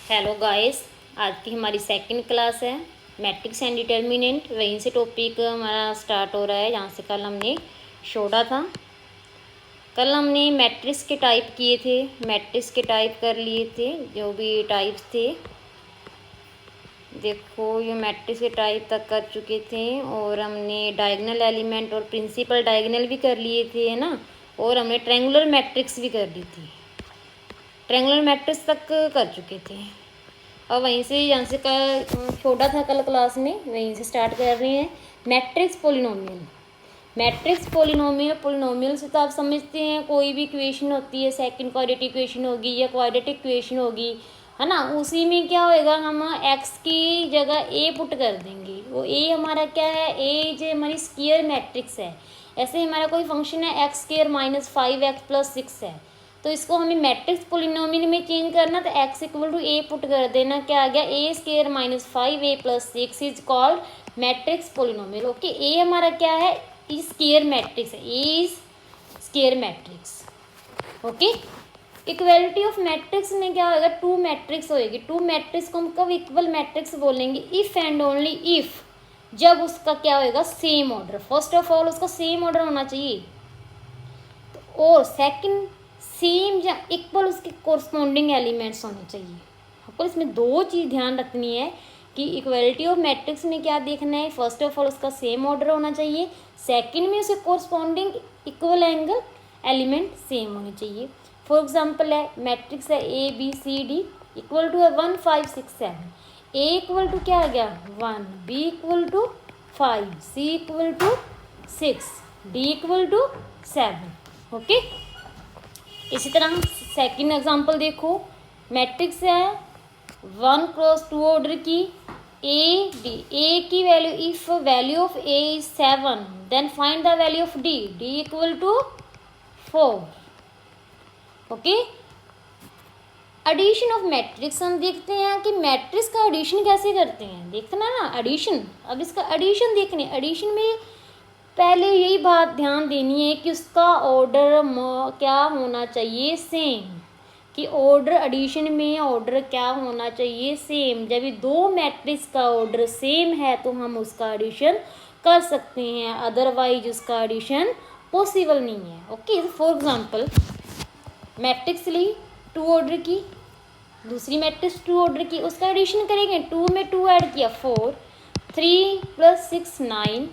Hello guys, आज की हमारी सेकंड क्लास है मैट्रिक्स एंड डिटर्मिनेंट। वहीं से टॉपिक हमारा स्टार्ट हो रहा है जहाँ से कल हमने छोड़ा था। कल हमने मैट्रिक्स के टाइप किए थे, मैट्रिक्स के टाइप कर लिए थे, जो भी टाइप्स थे। देखो ये मैट्रिक्स के टाइप तक कर चुके थे और हमने डायगोनल एलिमेंट और प्रिंसिपल डायगोनल भी कर लिए थे, है ना। और हमने ट्रायंगुलर मैट्रिक्स भी कर ली थी, ट्रायंगुलर मैट्रिक्स तक कर चुके थे। और वहीं से यहाँ से कल छोड़ा था कल क्लास में, वहीं से स्टार्ट कर रहे हैं matrix polynomial. Matrix polynomial, polynomial से तो आप समझते हैं कोई भी इक्वेशन होती है, सेकंड क्वाड्रेटिक इक्वेशन होगी या क्वाड्रेटिक इक्वेशन होगी, है ना। उसी में क्या होएगा, हम एक्स की जगह ए पुट कर देंगे। वो ए हमारा क्या है, ए जो हमारी स्क्वायर मैट्रिक्स है। ऐसे हमारा कोई फंक्शन है एक्स स्क्वायर माइनस 5x+6 है, तो इसको हमें मैट्रिक्स पोलिनोमियल में चेंज करना, तो x equal to A put कर देना। क्या आ गया, A square minus 5a+6 is called matrix polynomial. Okay, A हमारा क्या है, स्क्वायर मैट्रिक्स है, A square matrix. Okay, equality of matrix में क्या होगा, टू मैट्रिक्स होएगी। टू मैट्रिक्स को हम कब इक्वल मैट्रिक्स बोलेंगे, इफ एंड ओनली इफ, जब उसका क्या होएगा, same order. First of all उसका सेम ऑर्डर होना चाहिए, और सेकंड सेम या इक्वल उसके कोरस्पॉन्डिंग एलिमेंट्स होने चाहिए। आपको इसमें दो चीज़ ध्यान रखनी है कि इक्वलिटी ऑफ मैट्रिक्स में क्या देखना है, फर्स्ट ऑफ ऑल उसका सेम ऑर्डर होना चाहिए, सेकंड में उसके corresponding equal angle element same होने चाहिए। फॉर एग्जांपल है मैट्रिक्स है A B C D equal to है 1 5 6 7। ए इक्वल टू क्या आ गया 1, B equal to 5, C equal to 6, D equal to 7। Okay, इसी तरह सेकंड एग्जांपल देखो, मैट्रिक्स है 1x2 ऑर्डर की ए डी। ए की value, if value of A is 7 then find the value of D, D equal to 4। Okay, addition of matrix हम देखते हैं कि मैट्रिक्स का एडिशन कैसे करते हैं, देखना ना एडिशन। अब इसका एडिशन देखने, एडिशन में पहले यही बात ध्यान देनी है कि उसका ऑर्डर क्या होना चाहिए, सेम। कि ऑर्डर एडिशन में ऑर्डर क्या होना चाहिए, सेम। जब ये दो मैट्रिक्स का ऑर्डर सेम है तो हम उसका एडिशन कर सकते हैं, अदरवाइज उसका एडिशन पॉसिबल नहीं है। ओके, फॉर एग्जांपल मैट्रिक्स ली 2 ऑर्डर की, दूसरी मैट्रिक्स 2 ऑर्डर की, उसका एडिशन करेंगे। 2 में 2 ऐड किया 4, 3 + 6 9,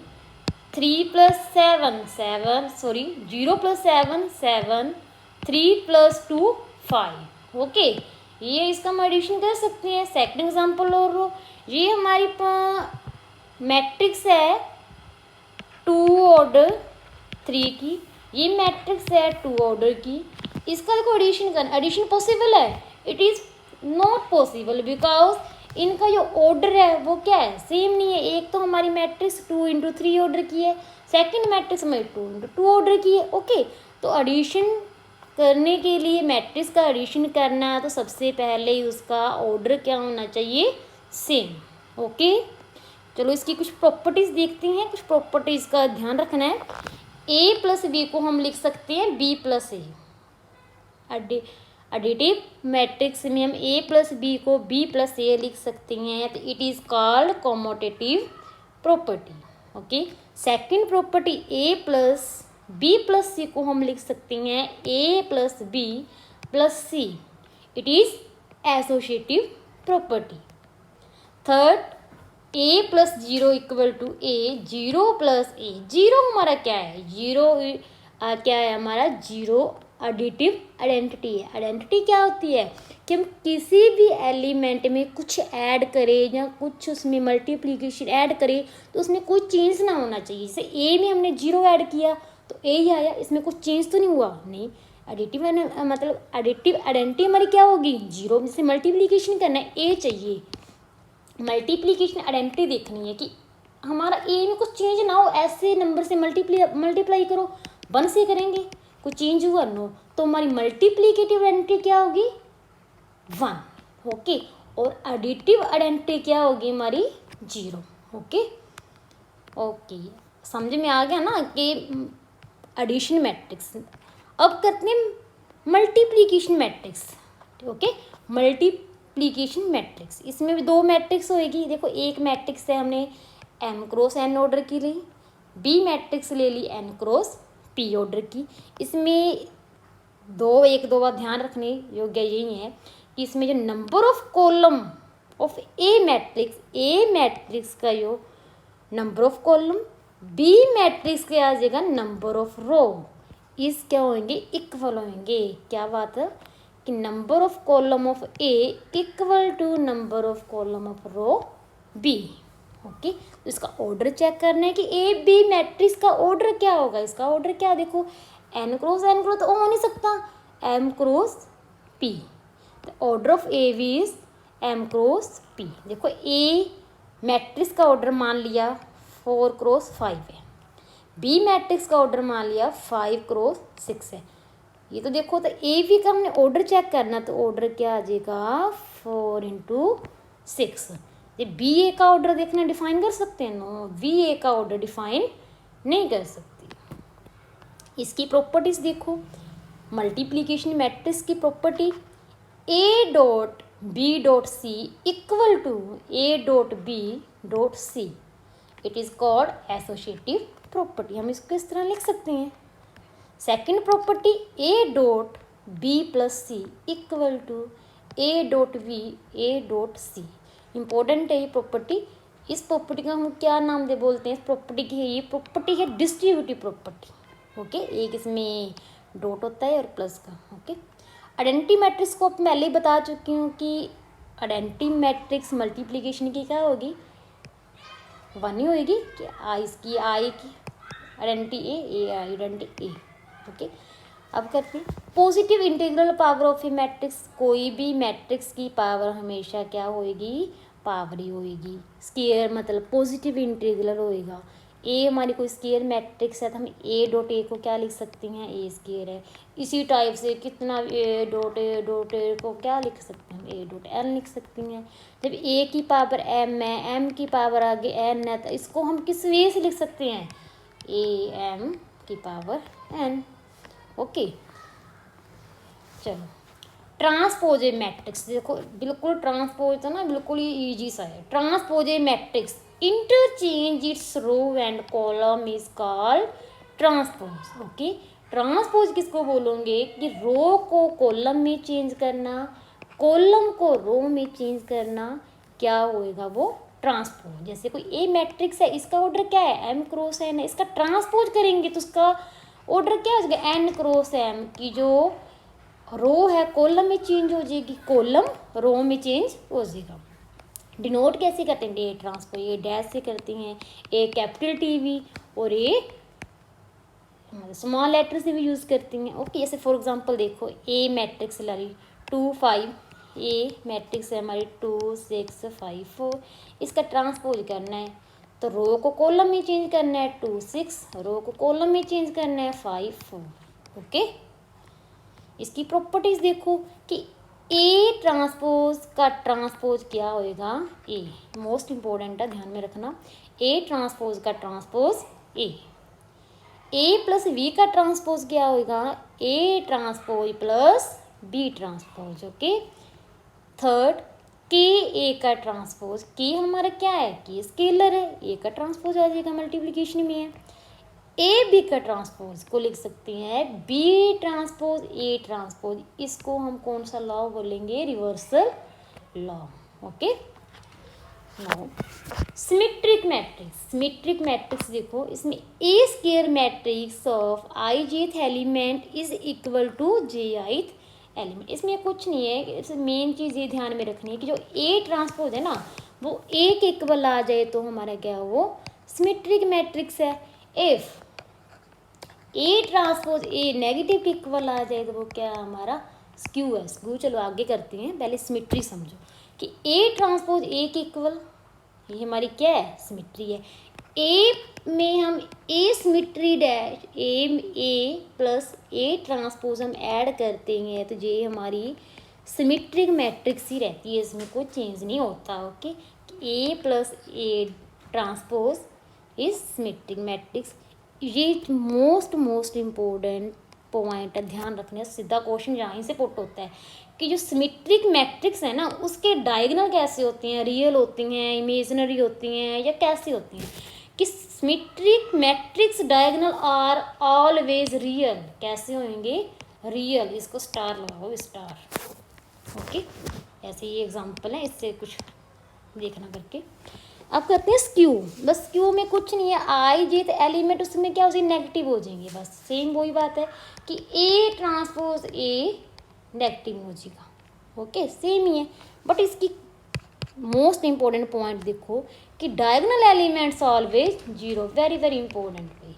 3 + 7 7, सॉरी 0 + 7 7, 3 + 2 5। ओके, ये इसका हम एडिशन कर सकते हैं। सेकंड एग्जांपल और ये हमारी मैट्रिक्स है 2 ऑर्डर 3 की, ये मैट्रिक्स है 2 ऑर्डर की, इसका देखो एडिशन करना, एडिशन पॉसिबल है, it is not possible because इनका जो ऑर्डर है वो क्या है, सेम नहीं है। एक तो हमारी मैट्रिक्स 2 × 3 ऑर्डर की है, सेकंड मैट्रिक्स हमारी 2 × 2 ऑर्डर की है। ओके, तो एडिशन करने के लिए, मैट्रिक्स का एडिशन करना है तो सबसे पहले ही उसका ऑर्डर क्या होना चाहिए, सेम। ओके, चलो इसकी कुछ प्रॉपर्टीज़ देखते हैं, कुछ प्रॉपर्टीज़ का ध्यान रखना है। a + b को हम लिख सकते हैं b + a। एडिटिव मैट्रिक्स में हम a + b को b + a लिख सकते हैं, तो it is called commutative property. Okay, second property a + b + c को हम लिख सकते हैं a + b + c, it is associative property. Third, a + 0 = a, 0 + a, 0 हमारा क्या है, 0 क्या है हमारा, 0 एडिटिव आइडेंटिटी है। आइडेंटिटी क्या होती है कि हम किसी भी एलिमेंट में कुछ ऐड करें या कुछ उसमें मल्टीप्लिकेशन ऐड करें तो उसमें कोई चेंज ना होना चाहिए। जैसे ए में हमने 0 ऐड किया तो ए ही आया, इसमें कुछ चेंज तो नहीं हुआ, नहीं। एडिटिव मतलब एडिटिव आइडेंटिटी हमारी क्या होगी, 0। जैसे मल्टीप्लिकेशन करना है, ए चाहिए, मल्टीप्लिकेशन आइडेंटिटी देखनी है कि हमारा ए में कुछ चेंज ना हो, ऐसे नंबर से मल्टीप्लाई करो, 1 से करेंगे, कुछ चेंज हुआ नो, तो हमारी मल्टीप्लिकेटिव आइडेंटिटी क्या होगी, 1। ओके, और एडिटिव आइडेंटिटी क्या होगी हमारी, 0। ओके ओके, समझ में आ गया ना कि एडिशन मैट्रिक्स। अब करते हैं multiplication matrix. Okay, multiplication matrix, इसमें भी 2 मैट्रिक्स होएगी। देखो एक मैट्रिक्स है हमने m क्रॉस n ऑर्डर की ली, b मैट्रिक्स ले ली n क्रॉस p ऑर्डर की। इसमें एक दो बात ध्यान रखने योग्य यही है कि इसमें जो number of column of A matrix का जो number of column, B matrix के आ जाएगा नंबर ऑफ रो, इस क्या होंगे इक्वल होंगे। क्या बात है कि number of column of A equal to number of column of row B. Okay, तो इसका ऑर्डर चेक करना है कि ए बी मैट्रिक्स का ऑर्डर क्या होगा। इसका ऑर्डर क्या, देखो n क्रॉस तो हो नहीं सकता, m cross p, the order of A V is m cross p। देखो ए मैट्रिक्स का ऑर्डर मान लिया 4 क्रॉस 5 है, बी मैट्रिक्स का ऑर्डर मान लिया 5 क्रॉस 6 है। ये तो देखो, तो ए वी का हमने ऑर्डर चेक करना, तो ऑर्डर क्या आ जाएगा 4 इंटू 6। ये बी ए का ऑर्डर देखना डिफाइन कर सकते हैं, नो, बी ए का ऑर्डर डिफाइन नहीं कर सकते। इसकी प्रॉपर्टीज देखो, मल्टीप्लीकेशन मैट्रिक्स की property A dot B dot C equal to A dot B dot C, it is called associative property. हम इसको इस तरह लिख सकते हैं। Second property A dot B plus C equal to A dot B A dot C. Important है ये property. इस प्रॉपर्टी का हम क्या नाम दे बोलते हैं, इस प्रॉपर्टी की ये प्रॉपर्टी है डिस्ट्रीब्यूटिव प्रॉपर्टी। ओके, एक इसमें डॉट होता है और प्लस का। ओके, आइडेंटिटी मैट्रिक्स को पहले ही बता चुकी हूँ कि आइडेंटिटी मैट्रिक्स मल्टीप्लिकेशन की क्या होगी, 1 ही होगी कि इसकी आई की आइडेंटिटी ए आइडेंटिटी ए। ओके, अब करते हैं positive integral power of A matrix. कोई भी मैट्रिक्स की पावर हमेशा क्या होएगी, पावर ही होएगी। स्केयर मतलब पॉजिटिव इंटीग्रल होएगा। ए हमारी कोई स्केयर मैट्रिक्स है तो हम ए डॉट ए को क्या लिख सकते हैं, ए स्केयर है। इसी टाइप से कितना ए डॉट ए को क्या लिख सकते हैं, ए डॉट एन लिख सकती हैं। जब ए की पावर एम है, एम की पावर आगे एन है, तो इसको हम किस वे से लिख सकते हैं, ए एम की पावर एन। ओके, चलो ट्रांसपोज मैट्रिक्स देखो, बिल्कुल ट्रांसपोज था ना, बिल्कुल ही ईजी सा है। Transpose matrix interchange its row and column is called transpose. Okay, transpose किसको बोलोगे कि रो को कॉलम में चेंज करना, कॉलम को रो में चेंज करना, क्या होएगा वो ट्रांसपोज। जैसे कोई ए मैट्रिक्स है, इसका ऑर्डर क्या है, एम क्रॉस एन है, इसका ट्रांसपोज करेंगे तो उसका ऑर्डर क्या हो जाएगा, एन क्रॉस एम की जो रो है कॉलम में चेंज हो जाएगी, कॉलम रो में चेंज हो जाएगा। डिनोट कैसे करते हैं, ए ट्रांसपोज ये डैश से करती हैं, ए कैपिटल टी वी और ए स्मॉल लेटर से भी यूज़ करती हैं। ओके, जैसे फॉर एग्जांपल देखो ए मैट्रिक्स हमारी 2 5, ए मैट्रिक्स है हमारी 2 6 5 4, इसका ट्रांसपोज करना है तो रो को कॉलम में चेंज करना है 2 6, रो को कॉलम में चेंज करना है 5 4। ओके, इसकी प्रॉपर्टीज देखो कि ए ट्रांसपोज का ट्रांसपोज क्या होएगा, ए मोस्ट इंपॉर्टेंट है, ध्यान में रखना। ए ट्रांसपोज का ट्रांसपोज ए प्लस वी का ट्रांसपोज क्या होएगा, A transpose plus B transpose. Okay, third के ए का ट्रांसपोज, के हमारा क्या है, के स्केलर है, ए का ट्रांसपोज आ जाएगा मल्टीप्लिकेशन में है। ए बी का ट्रांसपोज को लिख सकते हैं बी ट्रांसपोज ए ट्रांसपोज, इसको हम कौन सा लॉ बोलेंगे, reversal law. Okay, now symmetric matrix. Symmetric matrix देखो, इसमें A square matrix of I jth element is equal to J ith element. इसमें कुछ नहीं है, मेन चीज़ ये ध्यान में रखनी है कि जो ए ट्रांसपोज है ना वो ए के इक्वल आ जाए तो हमारा क्या वो सिमेट्रिक मैट्रिक्स है। If A transpose A negative के इक्वल आ जाए तो वो क्या हमारा स्क्यू है, स्क्यू। चलो आगे करते हैं, पहले सिमेट्री समझो कि ए ट्रांसपोज ए के इक्वल, ये हमारी क्या है, सिमेट्री है। ए में हम A symmetry dash A plus A transpose हम ऐड करते हैं तो ये हमारी सिमेट्रिक मैट्रिक्स ही रहती है, इसमें कोई चेंज नहीं होता। Okay, A plus A transpose is symmetric matrix. ये मोस्ट इम्पोर्टेंट पॉइंट है, ध्यान रखना। सीधा क्वेश्चन यहाँ से पुट होता है कि जो सिमेट्रिक मैट्रिक्स है ना उसके डायगोनल कैसे होते हैं, रियल होती हैं, इमेजिनरी होती हैं या कैसे होती हैं, कि symmetric matrix diagonal are always real, कैसे होंगे, रियल। इसको स्टार लगाओ, स्टार, ओके। ऐसे ये एग्जांपल है, इससे कुछ देखना करके। अब करते हैं स्क्यू। बस स्क्यू में कुछ नहीं है, आई जे एलिमेंट उसमें क्या उसी नेगेटिव हो जाएंगे, बस सेम वही बात है कि ए ट्रांसपोज ए नेगेटिव हो जाएगा, ओके, सेम ही है। बट इसकी मोस्ट इंपॉर्टेंट पॉइंट देखो कि diagonal elements always zero, very very important भाई,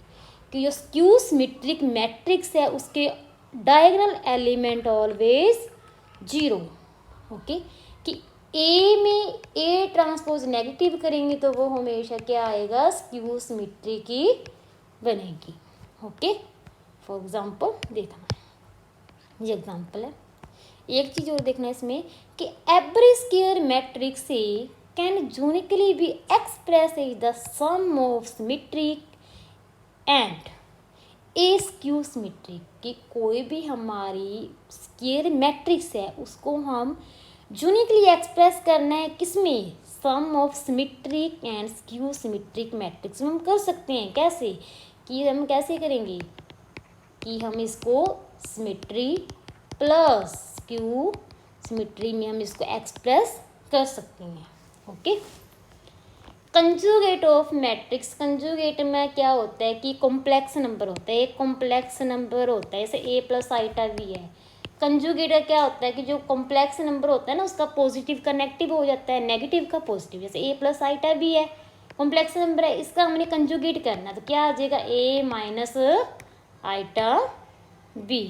कि जो स्क्यू सिमेट्रिक मैट्रिक्स है उसके diagonal element always zero, okay. कि ए में ए ट्रांसपोज नेगेटिव करेंगे तो वो हमेशा क्या आएगा, स्क्यू सिमेट्री की बनेगी, ओके। फॉर एग्जांपल देखना, ये एग्जांपल है। एक चीज और देखना इसमें कि every square matrix A can uniquely be express as the sum of symmetric and a skew symmetric, कि कोई भी हमारी स्क्वायर मैट्रिक्स है उसको हम यूनिकली एक्सप्रेस करना है किसमें, sum of symmetric and skew symmetric matrix में हम कर सकते हैं। कैसे, कि हम कैसे करेंगे कि हम इसको सिमेट्री प्लस स्क्यू सिमेट्री में हम इसको एक्सप्रेस कर सकते हैं, okay. Conjugate of matrix, conjugate में क्या होता है कि कॉम्प्लेक्स नंबर होता है, एक कॉम्प्लेक्स नंबर होता है, जैसे ए प्लस आइटा भी है। कंजुगेट का क्या होता है कि जो कॉम्प्लेक्स नंबर होता है ना उसका पॉजिटिव का नेगेटिव हो जाता है, नेगेटिव का पॉजिटिव, जैसे ए प्लस आइटा भी है, कॉम्प्लेक्स नंबर है, इसका हमने कंजुगेट करना, तो क्या आ जाएगा, A minus iota B,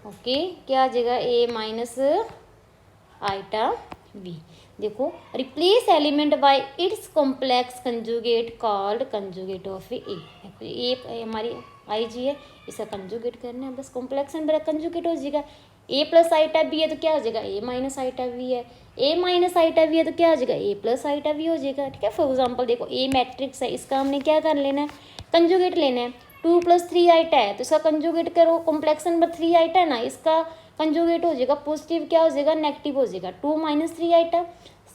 okay. क्या आ जाएगा, ए माइनस आइटा बी। देखो, replace element by its complex conjugate called conjugate of A हमारी आई जी है, इसका कंजुगेट करना है, बस कॉम्प्लेक्स नंबर कंजुगेट हो जाएगा। ए प्लस आइटा बी है तो क्या हो जाएगा, ए माइनस आइटा बी है, ए माइनस आइटा बी है तो क्या हो जाएगा, ए प्लस आइटा बी हो जाएगा, ठीक है। फॉर एग्जाम्पल देखो, ए मैट्रिक्स है, इसका हमने क्या कर लेना है, कंजुगेट लेना है। 2 + 3 आइटा है तो इसका कंजुगेट करो, कॉम्प्लेक्स नंबर 3 आइटा है ना, इसका कंजुगेट हो जाएगा पॉजिटिव, क्या हो जाएगा, नेगेटिव हो जाएगा। 2 - 3 आइटा,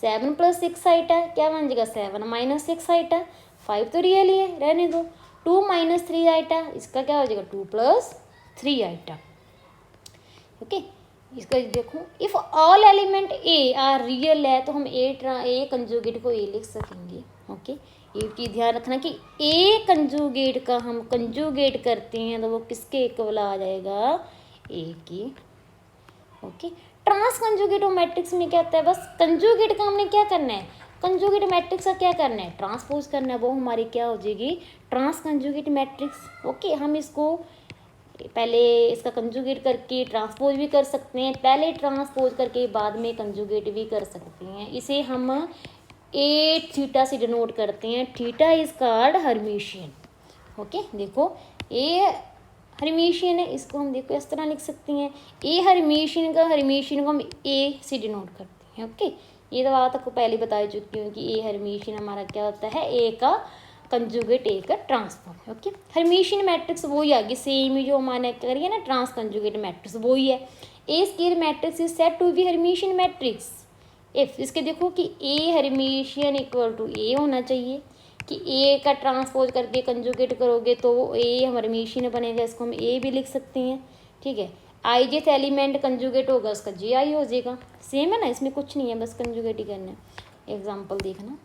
7 + 6 आइटा, क्या बन जाएगा, 7 - 6 आइटा, 5 तो रियल ही है, रहने दो। 2 - 3 आइटा, इसका क्या हो जाएगा, 2 + 3 आइटा, ओके। इसका देखो, if all element A are real है तो हम ए कंजुगेट को ए लिख सकेंगे, ओके। ये चीज ध्यान रखना कि ए कंजुगेट का हम कंजुगेट करते हैं तो वो किसके इक्वल आ जाएगा, ए की, ओके। ट्रांस कंजुगेट मैट्रिक्स में क्या होता है, बस कंजुगेट का हमने क्या करना है, कंजुगेट मैट्रिक्स का क्या करना है, ट्रांसपोज करना है, वो हमारी क्या हो जाएगी, ट्रांस कंजुगेट मैट्रिक्स, ओके। हम इसको पहले इसका कंजुगेट करके ट्रांसपोज भी कर सकते हैं, पहले ट्रांसपोज करके बाद में कंजुगेट भी कर सकते हैं। इसे हम ए थीटा से डिनोट करते हैं, theta is called Hermitian, okay. देखो, ए हर्मिशियन है, इसको हम देखो इस तरह लिख सकते हैं, ए हर्मिशियन को हम ए से डिनोट करते हैं, ओके। ये तो बात आपको पहले बता चुकी हूँ कि ए हर्मिशियन हमारा क्या होता है, ए का कंजुगेट, ए का ट्रांसफॉर्म, ओके। हर्मिशियन मैट्रिक्स वही आ गई, सेम ही जो हमारे करिए ना ट्रांस कंजुगेट मैट्रिक्स वही है। A square matrix is said to be Hermitian matrix if, इसके देखो कि A Hermitian equal to A होना चाहिए, कि ए का ट्रांसपोज करके कंजुगेट करोगे तो ए हर्मिशियन बनेगा, इसको हम ए भी लिख सकते हैं, ठीक है। आई जेथ एलिमेंट कंजुगेट होगा उसका जे आई हो जाएगा, सेम है ना, इसमें कुछ नहीं है, बस कंजुगेट ही करना है। एग्जाम्पल देखना,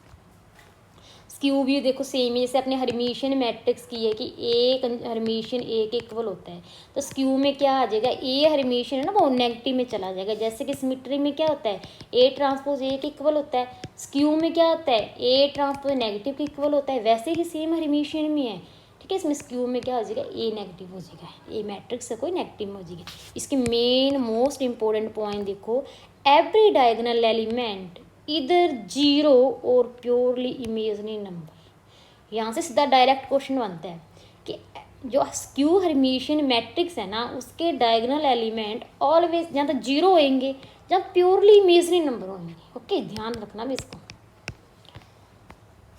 स्क्यू भी देखो सेम ही, जैसे अपने हर्मिशियन मैट्रिक्स की है कि ए हर्मिशियन ए के इक्वल होता है, तो स्क्यू में क्या आ जाएगा, ए हर्मिशियन है ना वो नेगेटिव में चला जाएगा, जैसे कि सिमेट्री में क्या होता है, ए ट्रांसपोज ए के इक्वल होता है, स्क्यू में क्या होता है, ए ट्रांसपोज नेगेटिव के इक्वल होता है, वैसे ही सेम हर्मिशियन में है, ठीक है। इसमें स्क्यू में क्या हो जाएगा, ए नेगेटिव हो जाएगा, ए मैट्रिक्स से कोई नेगेटिव हो जाएगा। इसकी मेन मोस्ट इंपॉर्टेंट पॉइंट देखो, एवरी डायगोनल एलिमेंट इधर जीरो और प्योरली इमेजिनरी नंबर। यहाँ से सीधा डायरेक्ट क्वेश्चन बनता है कि जो स्क्यू हर्मिशियन मैट्रिक्स है ना उसके डायगोनल एलिमेंट ऑलवेज जहाँ तक जीरो होंगे, जहाँ प्योरली इमेजिनरी नंबर होंगे, ओके। ध्यान रखना भी इसको।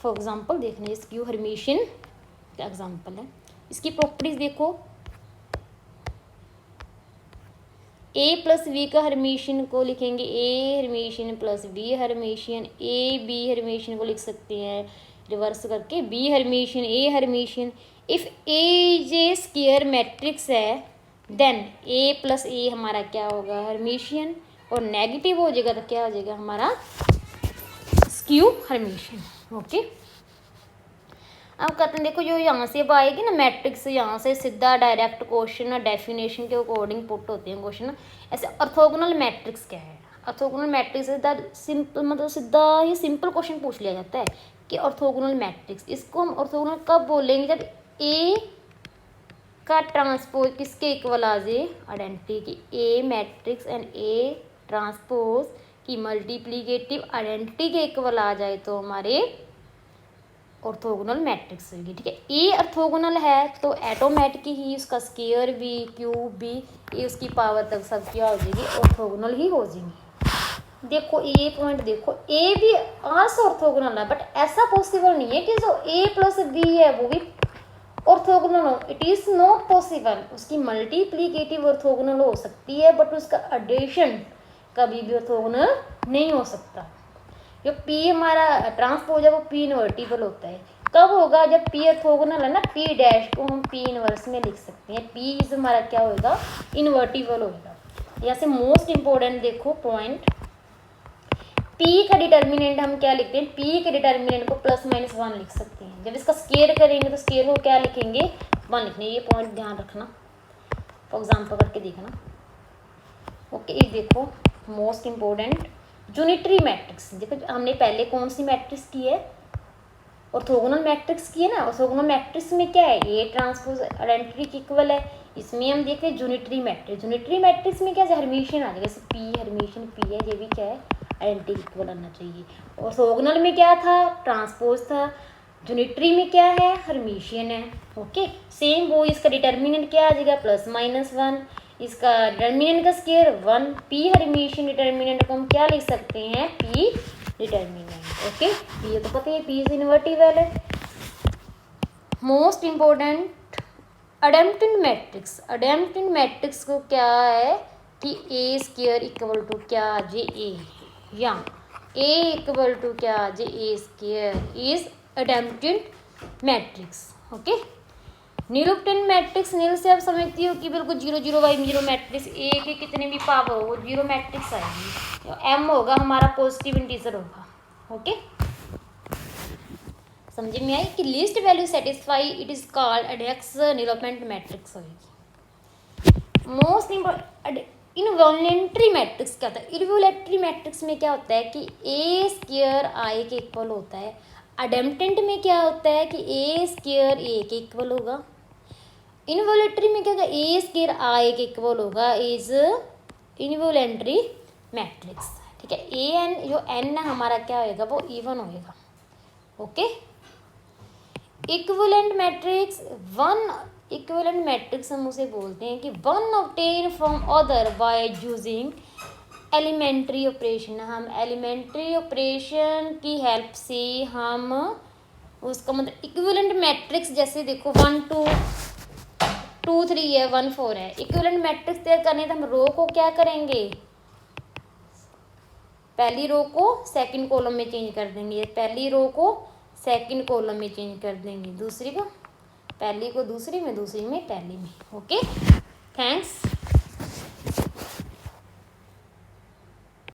फॉर एग्जांपल देखना, स्क्यू हर्मिशियन का एग्जांपल है, इसकी प्रॉपर्टीज देखो, ए प्लस बी का हर्मिशियन को लिखेंगे A Hermitian plus B Hermitian, A B Hermitian को लिख सकते हैं रिवर्स करके B Hermitian A Hermitian. If A is a square matrix है देन ए प्लस ए हमारा क्या होगा हर्मिशियन, और नेगेटिव हो जाएगा तो क्या हो जाएगा हमारा स्क्यू हर्मिशियन। ओके, अब कहते हैं देखो जो यहाँ से अब आएगी ना मैट्रिक्स, यहाँ से सीधा डायरेक्ट क्वेश्चन डेफिनेशन के अकॉर्डिंग पुट होते हैं क्वेश्चन। ऐसे ऑर्थोगोनल मैट्रिक्स क्या है, ऑर्थोगोनल मैट्रिक्स सीधा सिंपल मतलब सीधा ही सिंपल क्वेश्चन पूछ लिया जाता है कि ऑर्थोगोनल मैट्रिक्स, इसको हम ऑर्थोगोनल कब बोलेंगे जब ए का ट्रांसपोज किसके इक्वल आ जाए आइडेंटिटी की, ए मैट्रिक्स एंड ए ट्रांसपोज की मल्टीप्लीकेटिव आइडेंटिटी के इक्वल आ जाए तो हमारे ऑर्थोगोनल मैट्रिक्स होगी। ठीक है, ए ऑर्थोगोनल है तो ऑटोमेटिक ही उसका स्क्वायर भी क्यूब भी ये उसकी पावर तक सब क्या हो जाएगी ऑर्थोगोनल ही हो जाएंगी। देखो ये पॉइंट देखो, ए भी आल्सो ऑर्थोगोनल है बट ऐसा पॉसिबल नहीं है कि जो ए प्लस बी है वो भी ऑर्थोगोनल हो, इट इज़ नॉट पॉसिबल। उसकी मल्टीप्लीकेटिव ऑर्थोगोनल हो सकती है बट उसका एडिशन कभी भी ऑर्थोगोनल नहीं हो सकता। जो पी हमारा ट्रांसपोज है वो पी इनवर्टिबल होता है, कब होगा जब पी ऑर्थोगोनल है ना, पी डैश को हम पी इनवर्स में लिख सकते हैं, पी इज हमारा क्या होगा इनवर्टिबल होगा। यहाँ से मोस्ट इंपॉर्टेंट देखो पॉइंट, पी का डिटर्मिनेंट हम क्या लिखते हैं, पी के डिटर्मिनेंट को प्लस माइनस 1 लिख सकते हैं। जब इसका स्केयर करेंगे तो स्केयर को क्या लिखेंगे 1 लिखने, ये पॉइंट ध्यान रखना, फॉर एग्जाम्पल करके देखना। ओके, ये देखो मोस्ट इंपॉर्टेंट यूनिटरी मैट्रिक्स, देखो हमने पहले कौन सी मैट्रिक्स की है ऑर्थोगोनल मैट्रिक्स की है ना, ऑर्थोगोनल मैट्रिक्स में क्या है ए ट्रांसपोज आइडेंटिटी की इक्वल है, इसमें हम देख रहे हैं यूनिटरी मैट्रिक्स, यूनिटरी मैट्रिक्स में क्या है हर्मिशियन आ जाएगा, जैसे पी हर्मिशियन पी है ये भी क्या है आइडेंटिटी इक्वल आना चाहिए। ऑर्थोगोनल में क्या था ट्रांसपोज था, यूनिटरी में क्या है हर्मिशियन है। ओके, सेम वो इसका डिटर्मिनेंट क्या आ जाएगा प्लस माइनस 1, इसका डिटर्मिनेंट का स्क्वायर 1, पी हर्मिशियन डिटर्मिनेंट को हम क्या लिख सकते हैं पी डिटर्मिनेंट। ओके, ये तो पता है पी इज इनवर्टिबल है। मोस्ट इंपॉर्टेंट अडेम्प्टेड मैट्रिक्स, अडेम्प्टेड मैट्रिक्स को क्या है कि ए स्क्वायर इक्वल टू क्या आ जाए ए, या ए इक्वल टू क्या आ जाए A square is idempotent matrix. Okay, निरुक्टेड मैट्रिक्स नील से आप समझती हो कि बिल्कुल 0 0 बाई 0 मैट्रिक्स, ए के कितने भी पावर हो वो 0 मैट्रिक्स आएगी, एम होगा हमारा पॉजिटिव इंटीजर होगा। ओके, समझ में आई कि least value satisfy it is called index nilpotent matrix होगी। मोस्ट इंपॉर्टेंट इनवॉल्यूंटरी मैट्रिक्स क्या होता है, इनवॉल्यूंटरी मैट्रिक्स में क्या होता है कि ए स्क्वायर आई के इक्वल होता है, अडेम्प्टेंट में क्या होता है कि ए स्क्वायर ए के इक्वल होगा, इनवॉल्यूंटरी में क्या होगा ए स्क्वायर आई के इक्वल होगा, इज इनवॉल्यूंटरी मैट्रिक्स। ठीक है, ए एन जो एन है हमारा क्या होएगा वो इवन होएगा। Okay, equivalent matrix, one equivalent matrix हम उसे बोलते हैं कि one obtain from other by using elementary operation, हम एलिमेंट्री ऑपरेशन की हेल्प से हम उसका मतलब इक्विवेलेंट मैट्रिक्स, जैसे देखो 1 2 2 3 है 1 4 है, इक्विवेलेंट मैट्रिक्स तैयार करने तो हम रो को क्या करेंगे, पहली रो को सेकंड कॉलम में चेंज कर देंगे, पहली रो को सेकंड कॉलम में चेंज कर देंगे, दूसरी को पहली को दूसरी में, दूसरी में पहली में। Okay, thanks.